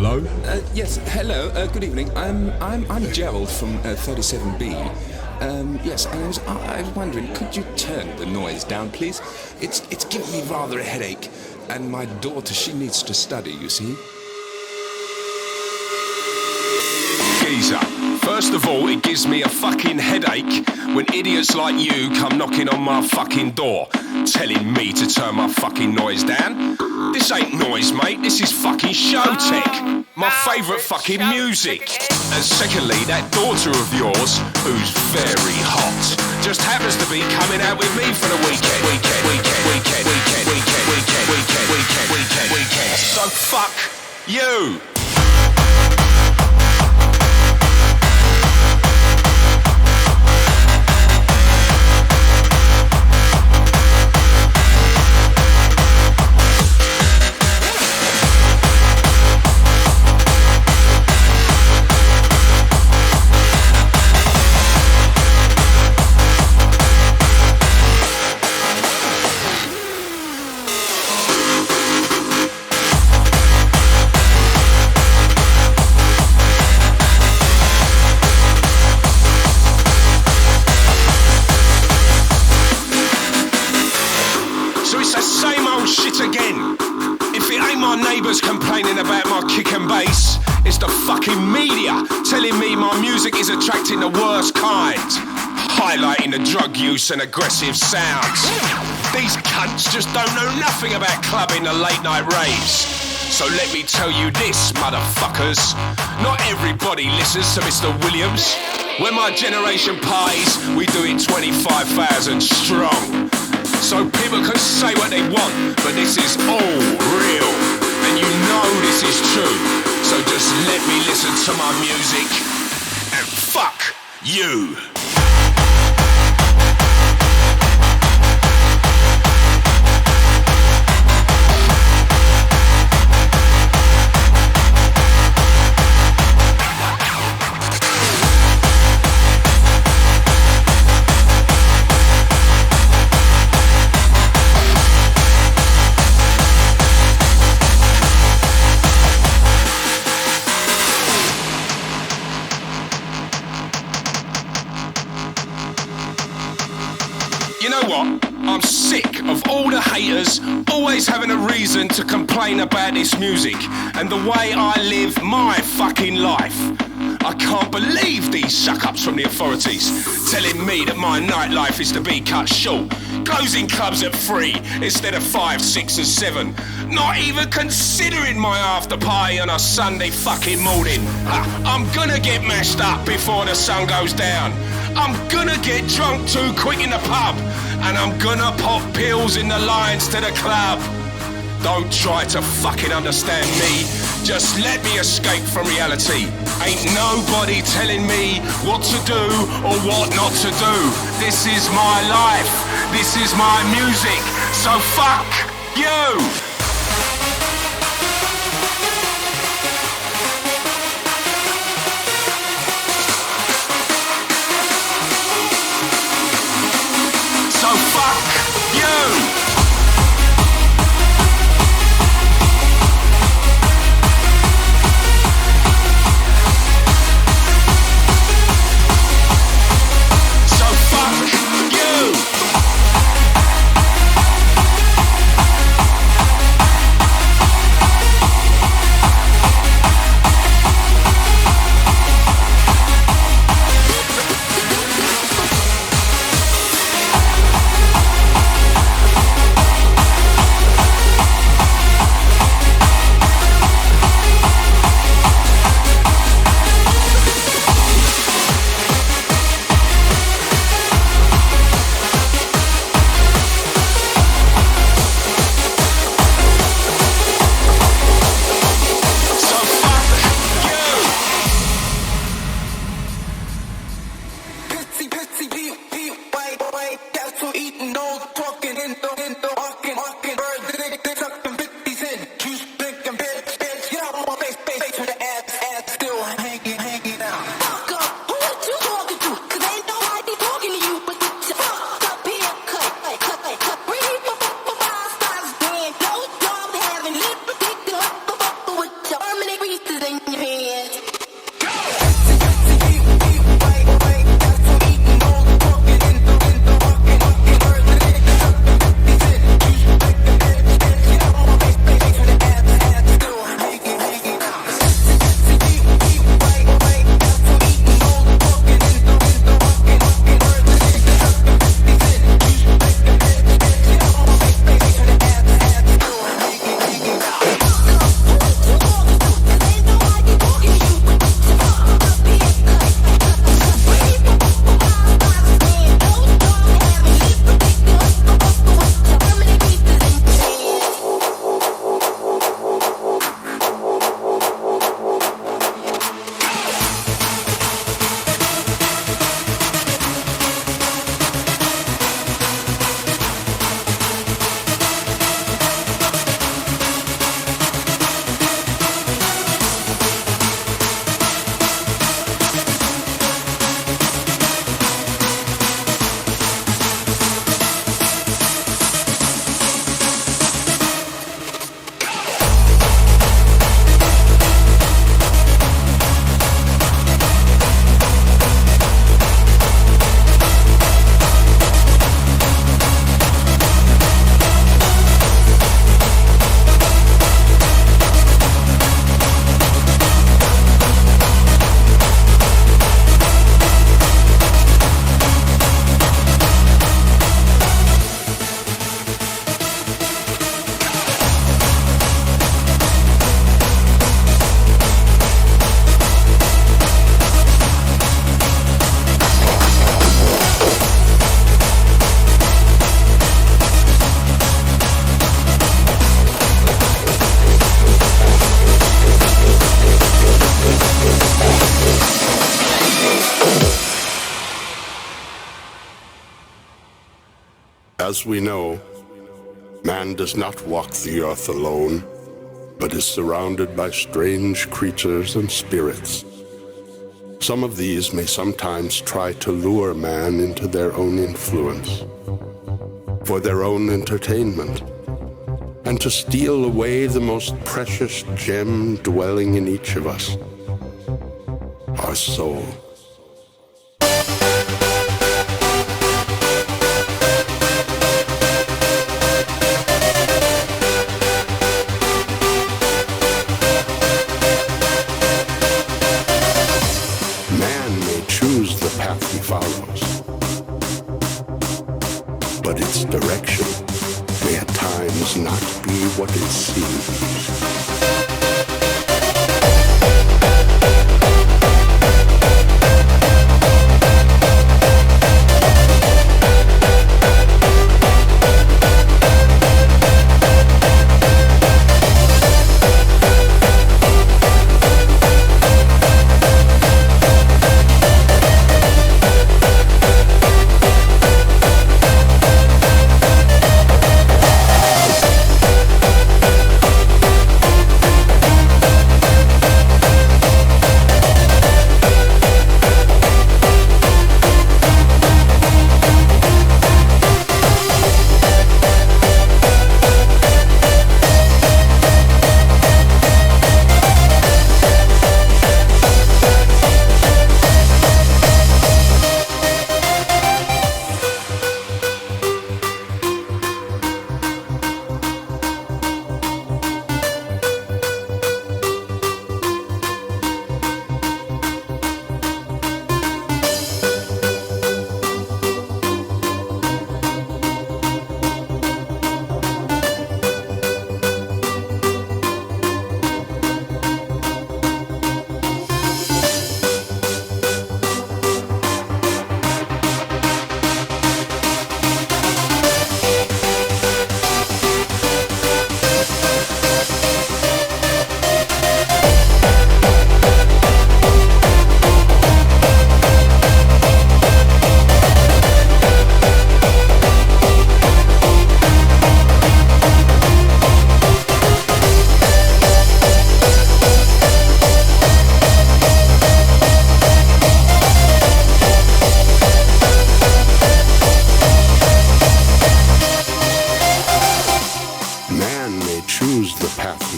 Hello? Yes, hello, good evening. I'm Gerald from 37B. Yes, and I was wondering, could you turn the noise down, please? It's giving me rather a headache, and my daughter, she needs to study, you see. Geezer, first of all, it gives me a fucking headache when idiots like you come knocking on my fucking door, telling me to turn my fucking noise down. This ain't noise, mate, this is fucking show tech. My favourite fucking music. And secondly, that daughter of yours, who's very hot, just happens to be coming out with me for the weekend. So fuck you. Complaining about my kick and bass. It's the fucking media telling me my music is attracting the worst kind, highlighting the drug use and aggressive sounds. These cunts just don't know nothing about clubbing the late night raves. So let me tell you this, motherfuckers, not everybody listens to Mr. Williams. When my generation parties, we do it 25,000 strong. So people can say what they want, but this is all real. And you know this is true, so just let me listen to my music, and fuck you. You know what? I'm sick of all the haters always having a reason to complain about this music and the way I live my fucking life. I can't believe these suck-ups from the authorities telling me that my nightlife is to be cut short, closing clubs at 3 instead of 5, 6 and 7, not even considering my after party on a Sunday fucking morning. I'm gonna get mashed up before the sun goes down. I'm gonna get drunk too quick in the pub, and I'm gonna pop pills in the lines to the club. Don't try to fucking understand me, just let me escape from reality. Ain't nobody telling me what to do or what not to do. This is my life, this is my music, so fuck you! So fuck you! Reach As we know, man does not walk the earth alone, but is surrounded by strange creatures and spirits. Some of these may sometimes try to lure man into their own influence, for their own entertainment, and to steal away the most precious gem dwelling in each of us, our soul. He follows, but its direction may at times not be what it seems.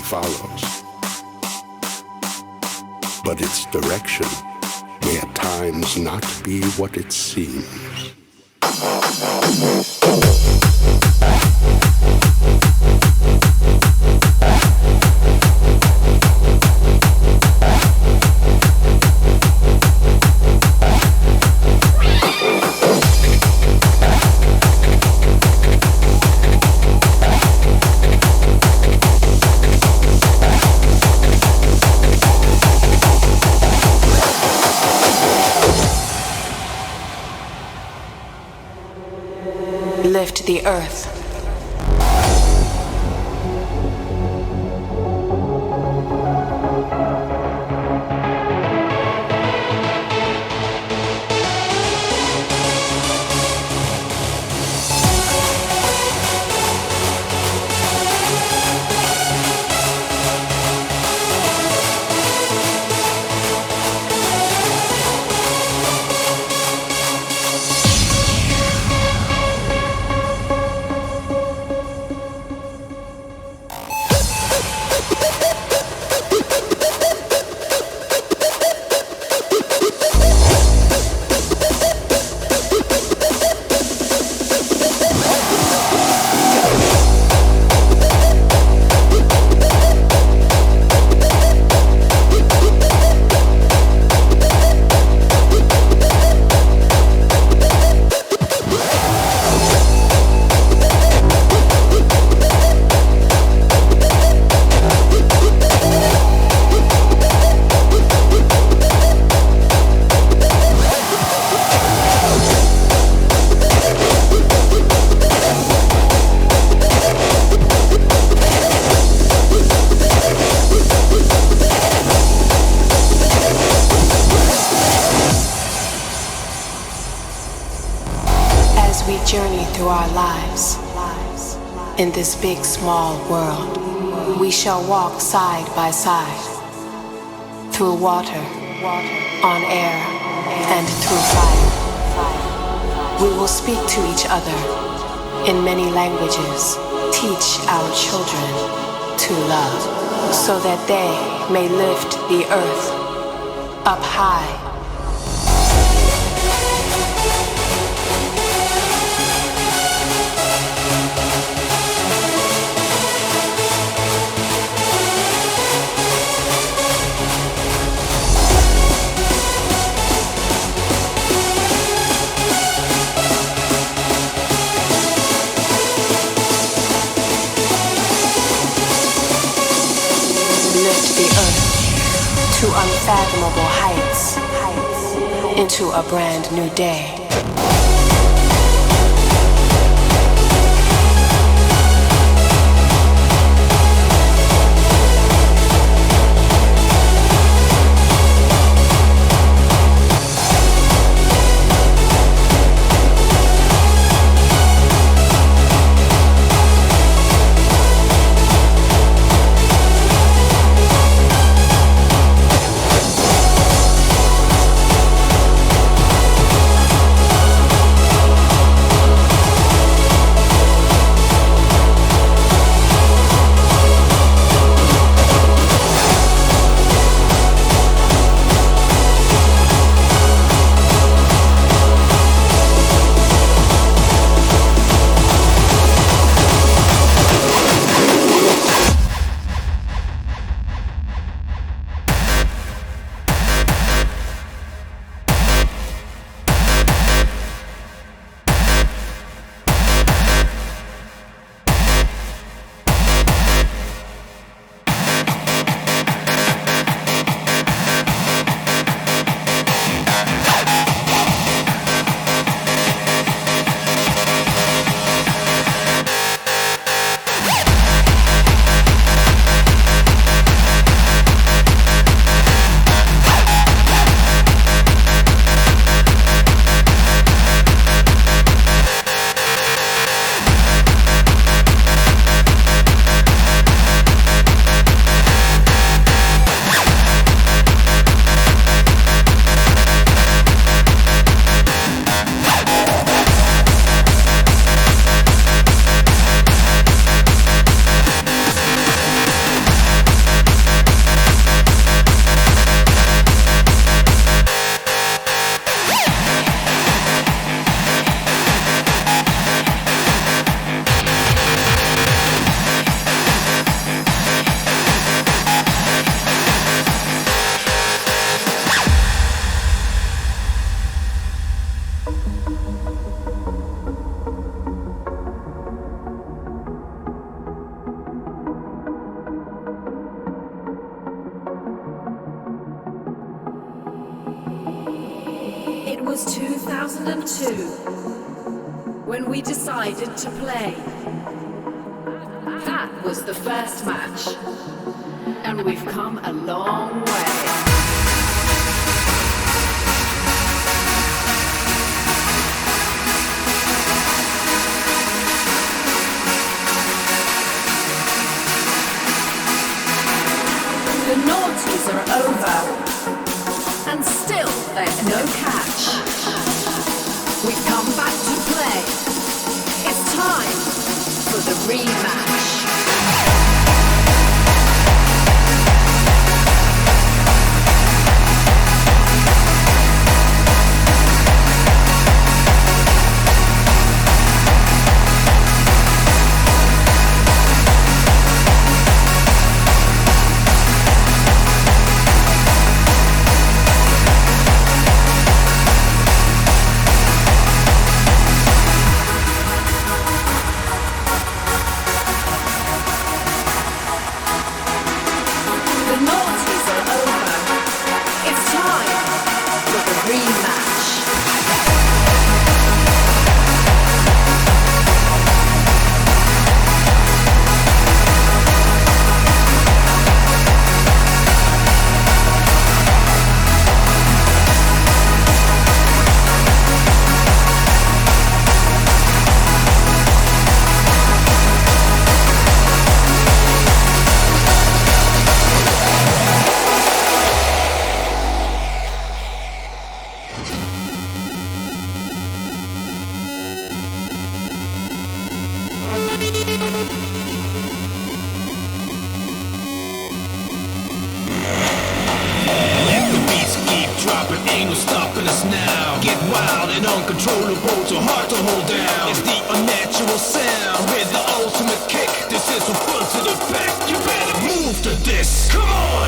Follows, but its direction may at times not be what it seems. Lift the earth. we journey through our lives, in this big, small world, we shall walk side by side, through water, on air, and through fire. We will speak to each other in many languages, teach our children to love, so that they may lift the earth up high. Lift the earth to unfathomable heights, into a brand new day. It was 2002 when we decided to play. That was the first match, and we've come a long way. The noughties are over, and still there's no catch. We've come back to play. It's time for the rematch. ain't no stopping us now. Get wild and uncontrollable, too hard to hold down. It's the unnatural sound with the ultimate kick. This is from front to the back. You better move to this. Come on!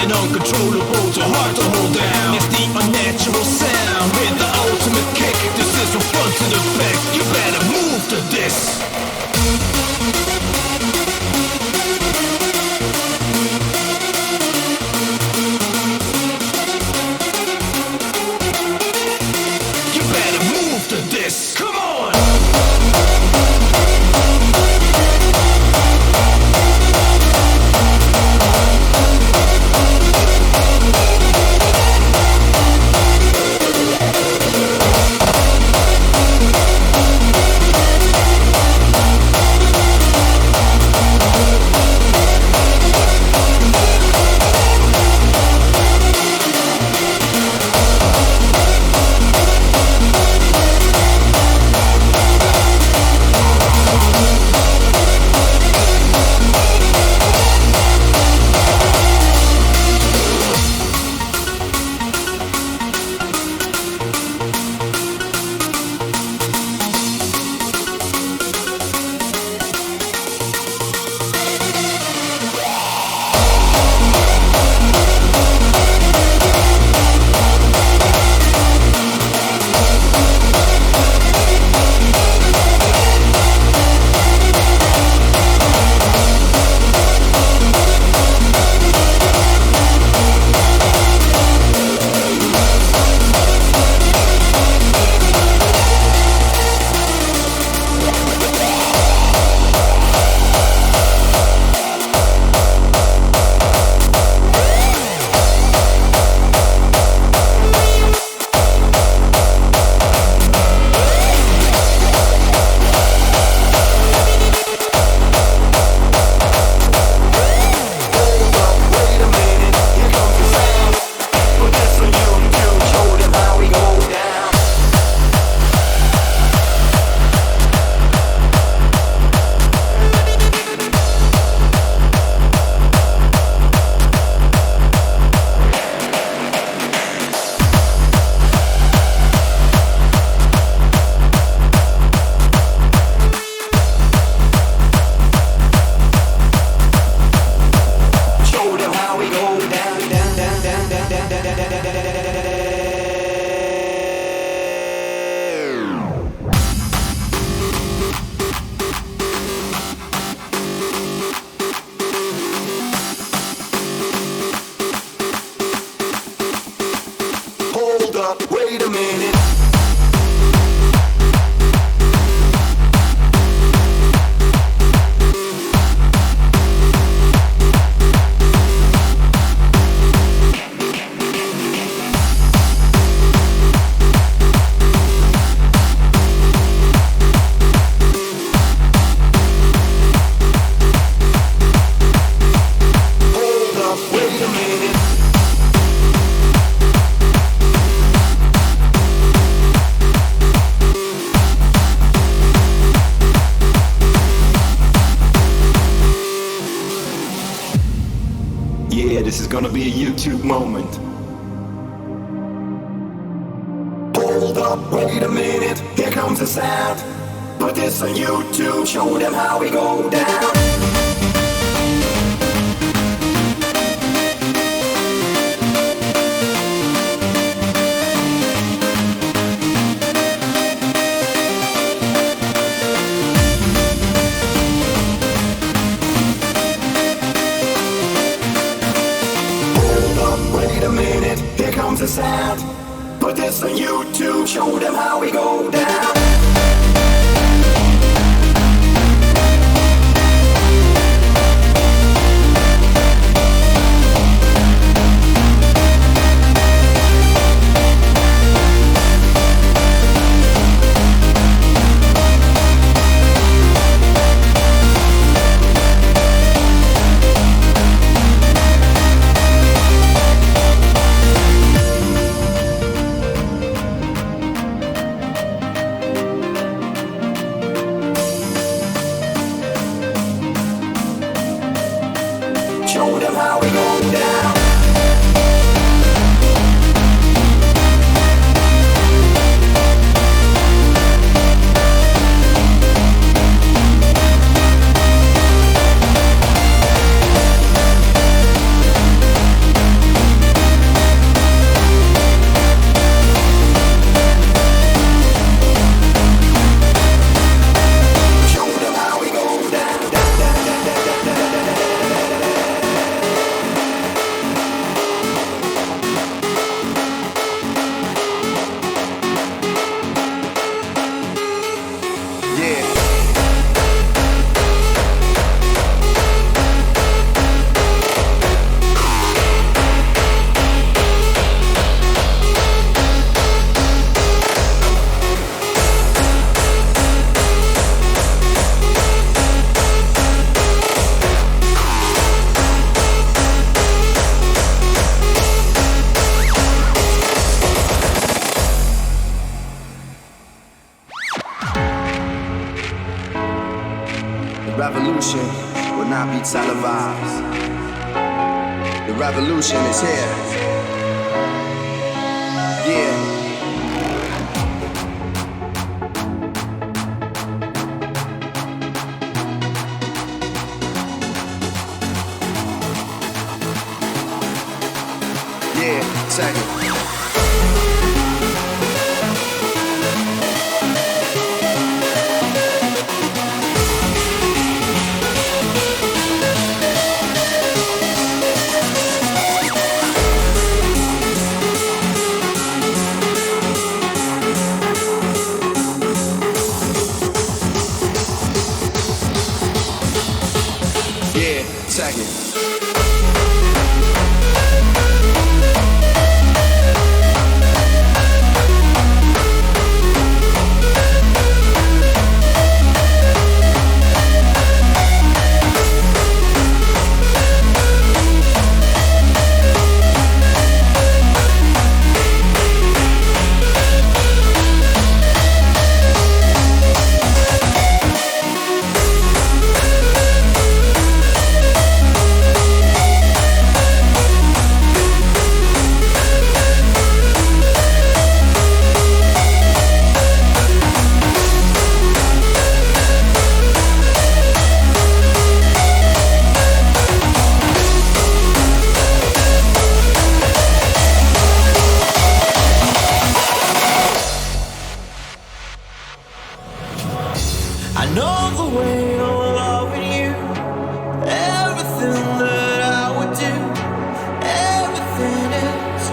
Uncontrollable, too hard to hold down. It's the unnatural sound with the ultimate kick. This is from front to the back. You better move to this. You better move to this. Come on! gonna be a YouTube moment. Hold up, wait a minute, here comes the sound. Put this on YouTube, show them how we go down. Wait a minute, here comes the sound. Put this on YouTube, show them how we go down. Show them how we go down. Show them how we go down. The revolution will not be televised. The revolution is here. Yeah. Yeah, check it. Yeah, check it. I know the way of loving you. Everything that I would do, everything is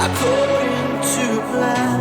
according to plan.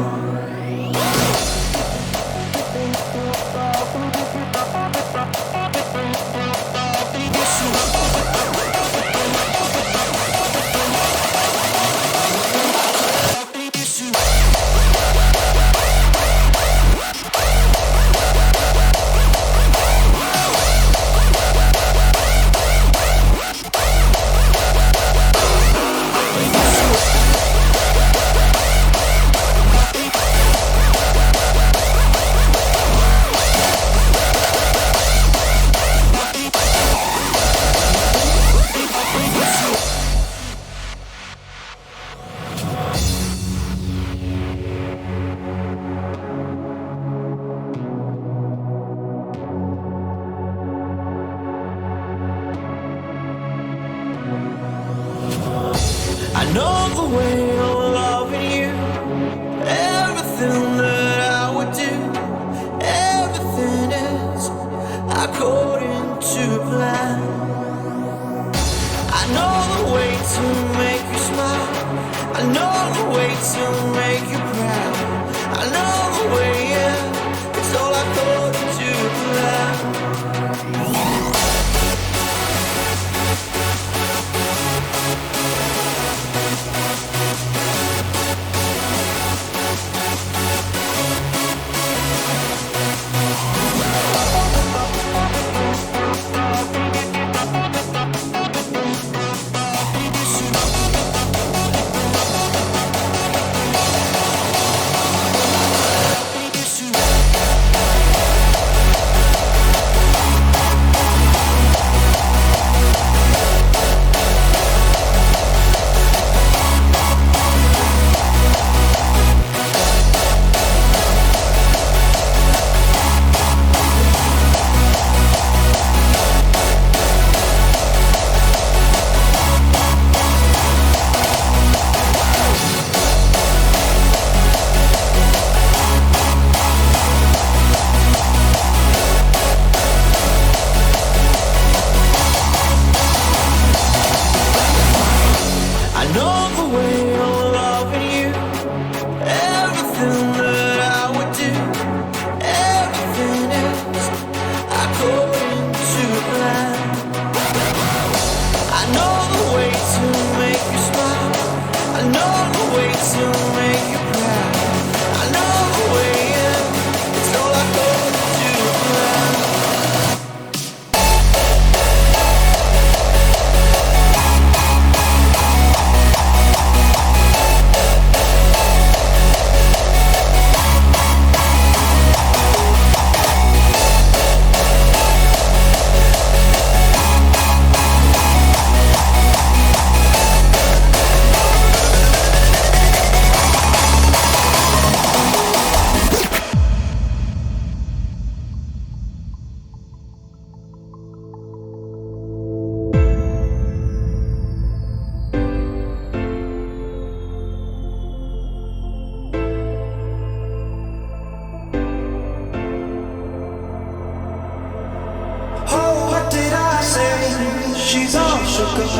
she's all shook up.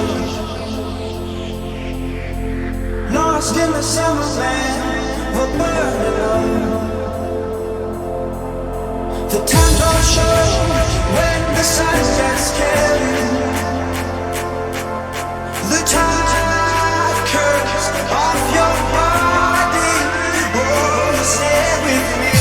Lost in the summer land, we're burning up. The time don't show when the sun gets carried. The tide curves off your body. Oh, stay with me.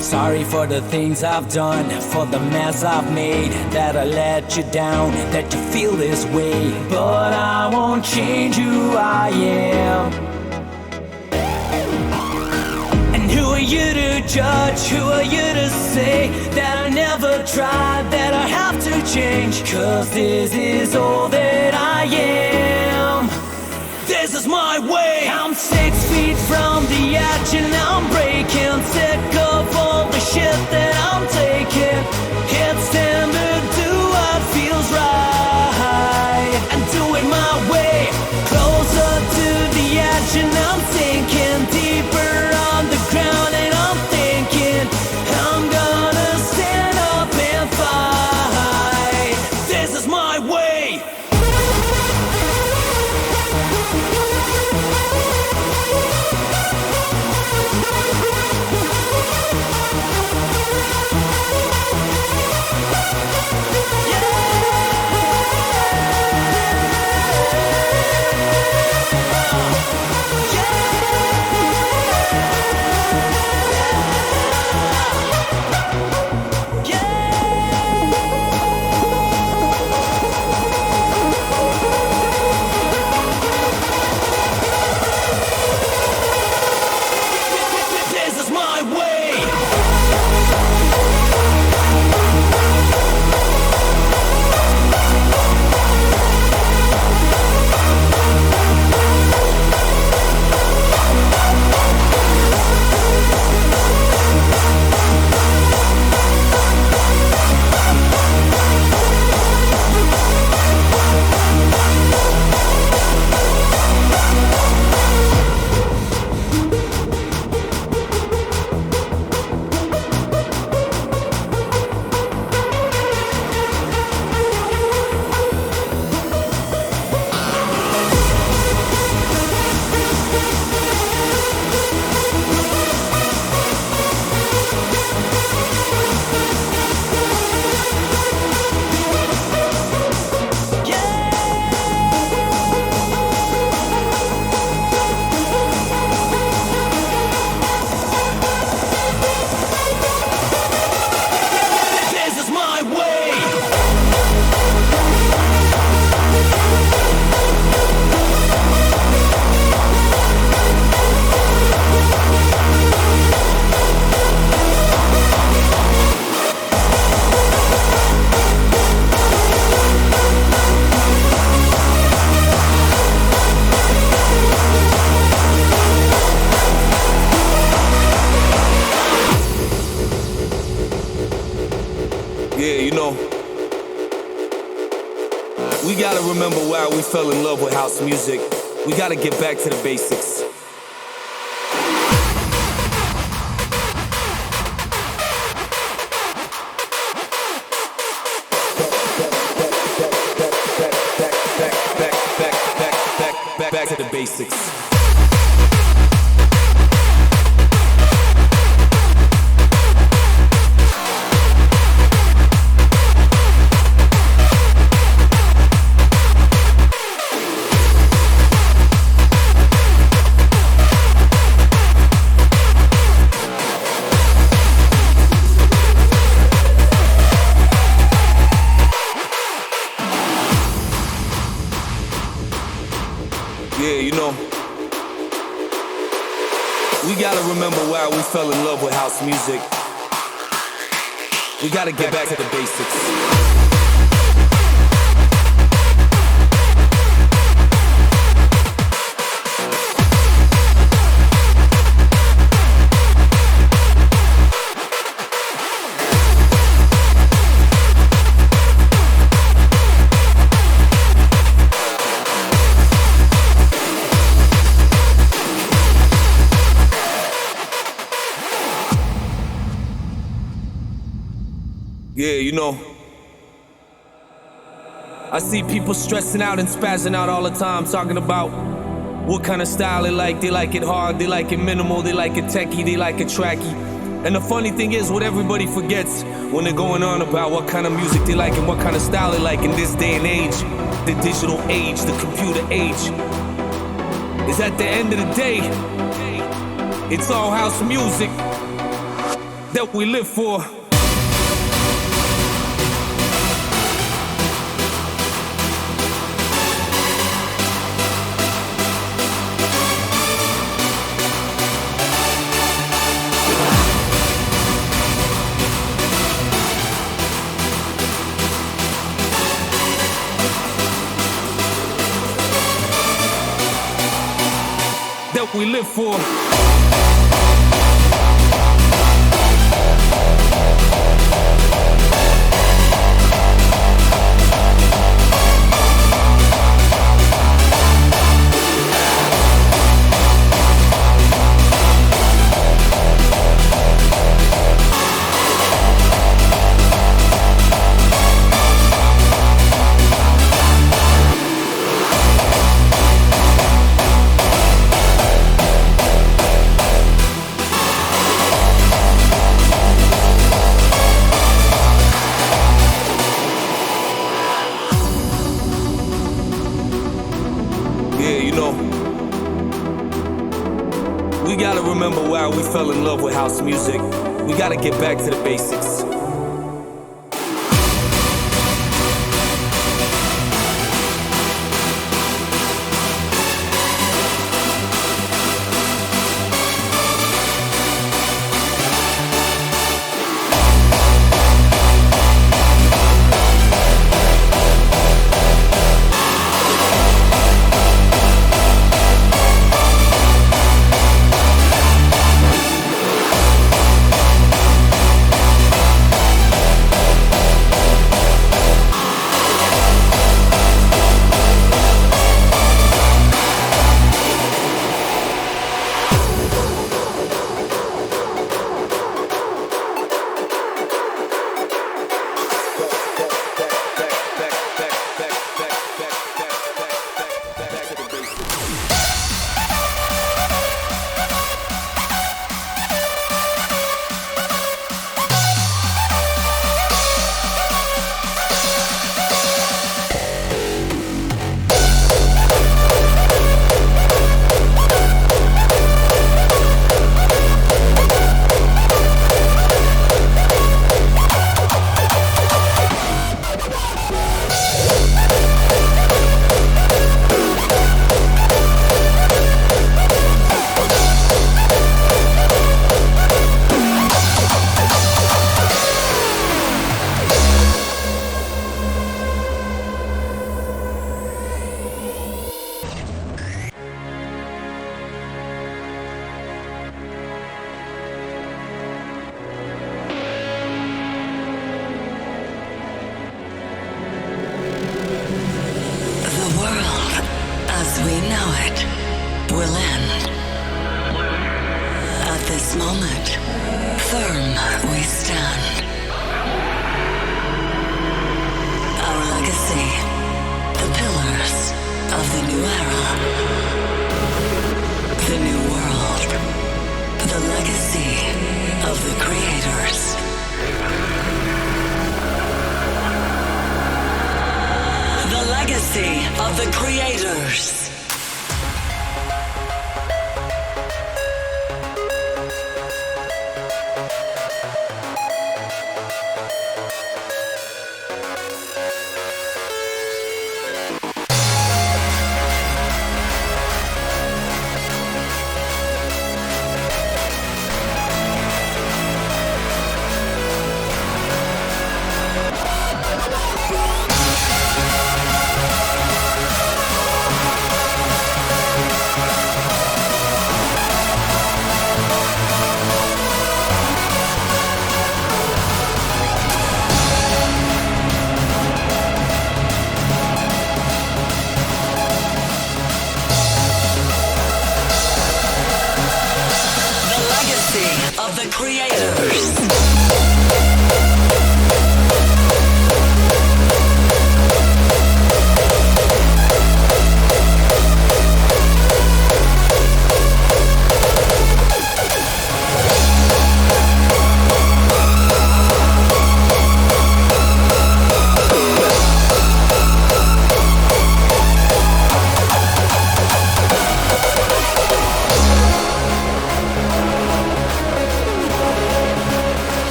Sorry for the things I've done, for the mess I've made, that I let you down, that you feel this way. But I won't change who I am. And who are you to judge? Who are you to say that I never tried, that I have to change? 'Cause this is all that I am. This is my way. I'm 6 feet from the edge and I'm breaking. Sick of all the shit that I'm taking. It's time to do what feels right and do it my way. Closer to the edge and I'm sinking deeper on the ground, and I'm thinking I'm gonna stand up and fight. This is my way. We gotta remember why we fell in love with house music. We gotta get back to the basics. Back to the basics. We gotta remember why we fell in love with house music. We gotta get back to the basics. Yeah, you know, I see people stressing out and spazzing out all the time, talking about what kind of style they like. They like it hard, they like it minimal, they like it techie, they like it tracky. And the funny thing is, what everybody forgets when they're going on about what kind of music they like and what kind of style they like in this day and age, the digital age, the computer age, is at the end of the day, it's all house music. that we live for. That we live for. We gotta remember why we fell in love with house music. We gotta get back to the basics.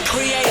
create